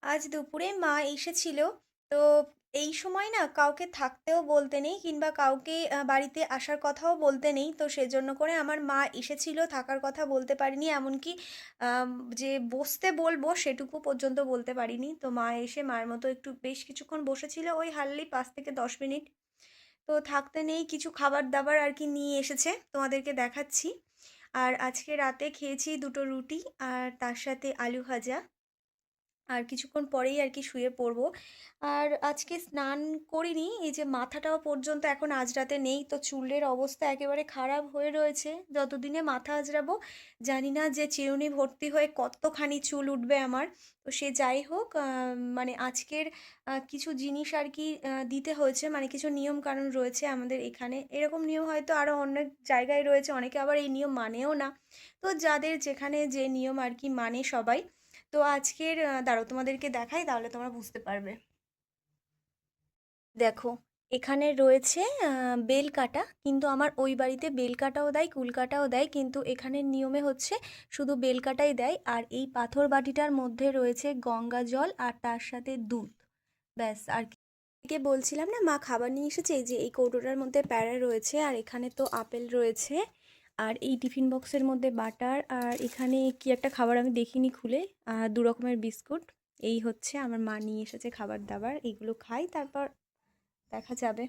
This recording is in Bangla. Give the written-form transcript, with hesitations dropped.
আজ দুপুরে মা এসেছিল। তো এই সময় না কাউকে থাকতেও বলতে নেই কিংবা কাউকে বাড়িতে আসার কথাও বলতে নেই। তো সেজন্য করে আমার মা এসেছিল, থাকার কথা বলতে পারিনি। এমনকি আম যে বসতে বলবো সেটুকু পর্যন্ত বলতে পারিনি। তো মা এসে মায়ের মতো একটু বেশ কিছুক্ষণ বসেছিল। ওই হার্ডলি ৫ থেকে ১০ মিনিট। তো থাকতে নেই, কিছু খাবার-দাবার আর কি নিয়ে এসেছে। তোমাদেরকে দেখাচ্ছি। আর আজকে রাতে খেয়েছি ২ টো রুটি আর তার সাথে আলু ভাজা। আর কিছুক্ষণ পরেই আর কি শুয়ে পড়বো। আর আজকে স্নান করিনি। এই যে মাথাটাও পর্যন্ত এখন আঁচড়াতে নেই। তো চুলের অবস্থা একেবারে খারাপ হয়ে রয়েছে। যতদিনে মাথা আঁচড়াবো জানি না যে চিরুনি ভর্তি হয়ে কতখানি চুল উঠবে আমার। তো সে যাই হোক, মানে আজকের কিছু জিনিস আর কি দিতে হয়েছে। মানে কিছু নিয়ম-কানুন রয়েছে আমাদের এখানে। এরকম নিয়ম হয়তো আরো অনেক জায়গায় রয়েছে। অনেকে আবার এই নিয়ম মানেও না। তো যাদের যেখানে যে নিয়ম আর কি মানে সবাই। তো আজকের দাঁড়াও তোমাদেরকে দেখাই, তাহলে তোমরা বুঝতে পারবে। দেখো, এখানে রয়েছে বেল কাটা। কিন্তু আমার ওই বাড়িতে বেল কাটাও দেয়, কুল কাটাও দেয়। কিন্তু এখানের নিয়মে হচ্ছে শুধু বেল কাটাই দেয়। আর এই পাথর বাটিটার মধ্যে রয়েছে গঙ্গা জল আর তার সাথে দুধ। ব্যাস আর কি। কে বলছিলাম না মা খাবার নিয়ে এসেছে, এই যে এই কৌটোটার মধ্যে প্যারা রয়েছে আর এখানে তো আপেল রয়েছে। আর এই টিফিন বক্সের মধ্যে বাটার আর এখানে কি একটা খাবার আমি দেখিনি খুলে, ২ রকমের বিস্কুট। এই হচ্ছে আমার মা নিয়ে এসেছে খাবার দাবার, এইগুলো খাই তারপর দেখা যাবে।